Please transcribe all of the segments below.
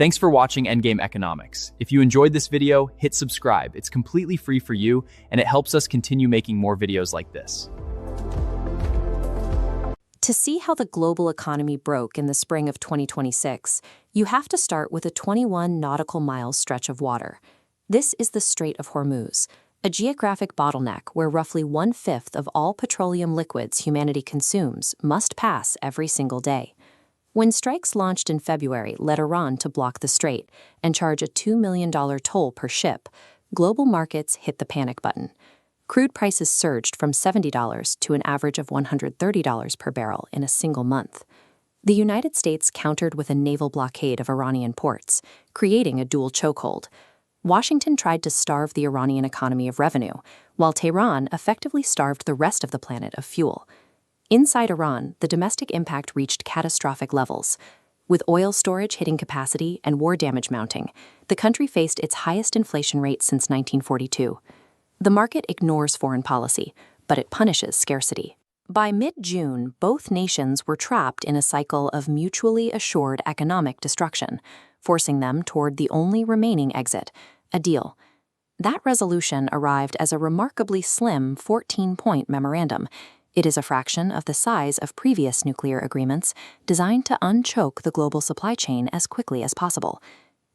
Thanks for watching Endgame Economics. If you enjoyed this video, hit subscribe. It's completely free for you, and it helps us continue making more videos like this. To see how the global economy broke in the spring of 2026, you have to start with a 21 nautical miles stretch of water. This is the Strait of Hormuz, a geographic bottleneck where roughly 1/5 of all petroleum liquids humanity consumes must pass every single day. When strikes launched in February led Iran to block the strait and charge a $2 million toll per ship, global markets hit the panic button. Crude prices surged from $70 to an average of $130 per barrel in a single month. The United States countered with a naval blockade of Iranian ports, creating a dual chokehold. Washington tried to starve the Iranian economy of revenue, while Tehran effectively starved the rest of the planet of fuel. Inside Iran, the domestic impact reached catastrophic levels. With oil storage hitting capacity and war damage mounting, the country faced its highest inflation rate since 1942. The market ignores foreign policy, but it punishes scarcity. By mid-June, both nations were trapped in a cycle of mutually assured economic destruction, forcing them toward the only remaining exit, a deal. That resolution arrived as a remarkably slim 14-point memorandum. It is a fraction of the size of previous nuclear agreements designed to unchoke the global supply chain as quickly as possible.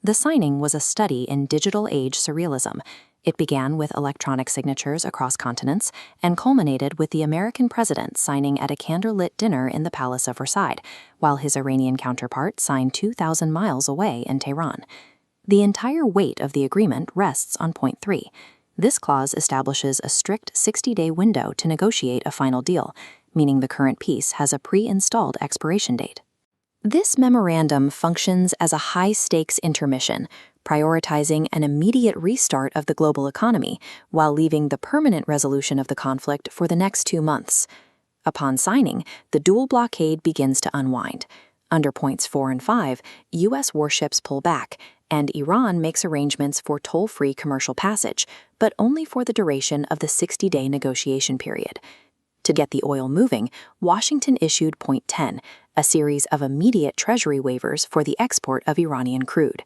The signing was a study in digital age surrealism. It began with electronic signatures across continents and culminated with the American president signing at a candlelit dinner in the Palace of Versailles, while his Iranian counterpart signed 2,000 miles away in Tehran. The entire weight of the agreement rests on point 3. This clause establishes a strict 60-day window to negotiate a final deal, meaning the current peace has a pre-installed expiration date. This memorandum functions as a high-stakes intermission, prioritizing an immediate restart of the global economy while leaving the permanent resolution of the conflict for the next 2 months. Upon signing, the dual blockade begins to unwind. Under points 4 and 5, U.S. warships pull back, and Iran makes arrangements for toll-free commercial passage, but only for the duration of the 60-day negotiation period. To get the oil moving, Washington issued Point 10, a series of immediate treasury waivers for the export of Iranian crude.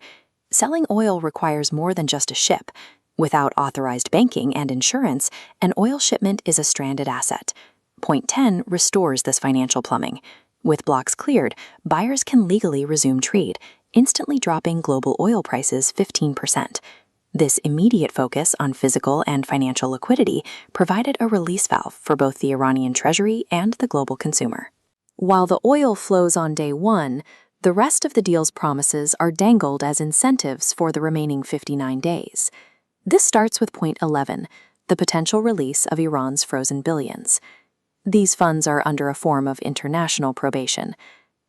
Selling oil requires more than just a ship. Without authorized banking and insurance, an oil shipment is a stranded asset. Point 10 restores this financial plumbing. With blocks cleared, buyers can legally resume trade, instantly dropping global oil prices 15%. This immediate focus on physical and financial liquidity provided a release valve for both the Iranian treasury and the global consumer. While the oil flows on day 1, the rest of the deal's promises are dangled as incentives for the remaining 59 days. This starts with point 11, the potential release of Iran's frozen billions. These funds are under a form of international probation.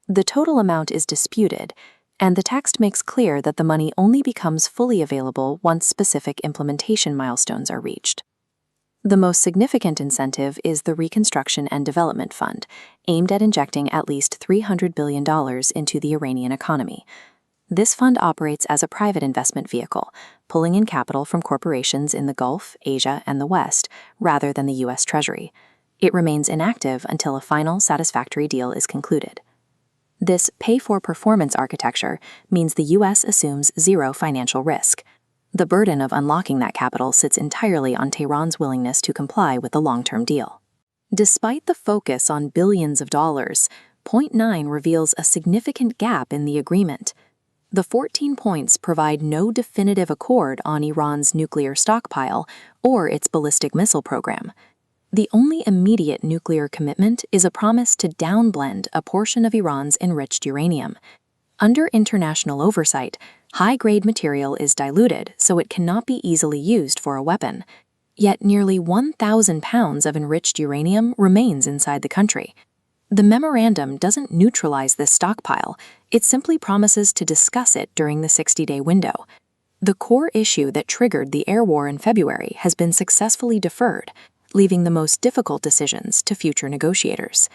The total amount is disputed, and the text makes clear that the money only becomes fully available once specific implementation milestones are reached. The most significant incentive is the Reconstruction and Development Fund, aimed at injecting at least $300 billion into the Iranian economy. This fund operates as a private investment vehicle, pulling in capital from corporations in the Gulf, Asia, and the West, rather than the U.S. Treasury. It remains inactive until a final satisfactory deal is concluded. This pay-for-performance architecture means the U.S. assumes zero financial risk. The burden of unlocking that capital sits entirely on Tehran's willingness to comply with the long-term deal. Despite the focus on billions of dollars, Point 9 reveals a significant gap in the agreement. The 14 points provide no definitive accord on Iran's nuclear stockpile or its ballistic missile program. The only immediate nuclear commitment is a promise to downblend a portion of Iran's enriched uranium. Under international oversight, high-grade material is diluted so it cannot be easily used for a weapon. Yet nearly 1,000 pounds of enriched uranium remains inside the country. The memorandum doesn't neutralize this stockpile, it simply promises to discuss it during the 60-day window. The core issue that triggered the air war in February has been successfully deferred, leaving the most difficult decisions to future negotiators.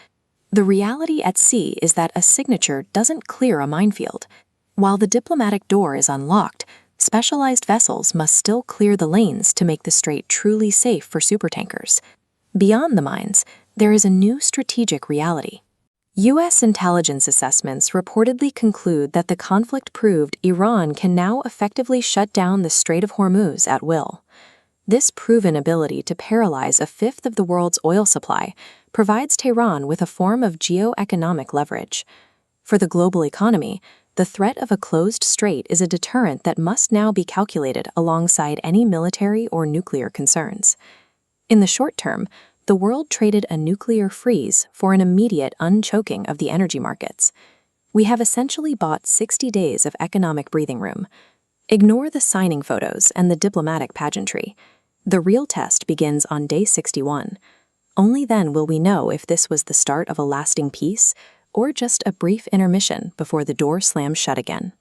The reality at sea is that a signature doesn't clear a minefield. While the diplomatic door is unlocked, specialized vessels must still clear the lanes to make the strait truly safe for supertankers. Beyond the mines, there is a new strategic reality. U.S. intelligence assessments reportedly conclude that the conflict proved Iran can now effectively shut down the Strait of Hormuz at will. This proven ability to paralyze a fifth of the world's oil supply provides Tehran with a form of geoeconomic leverage. For the global economy, the threat of a closed strait is a deterrent that must now be calculated alongside any military or nuclear concerns. In the short term, the world traded a nuclear freeze for an immediate unchoking of the energy markets. We have essentially bought 60 days of economic breathing room. Ignore the signing photos and the diplomatic pageantry. The real test begins on day 61. Only then will we know if this was the start of a lasting peace or just a brief intermission before the door slams shut again.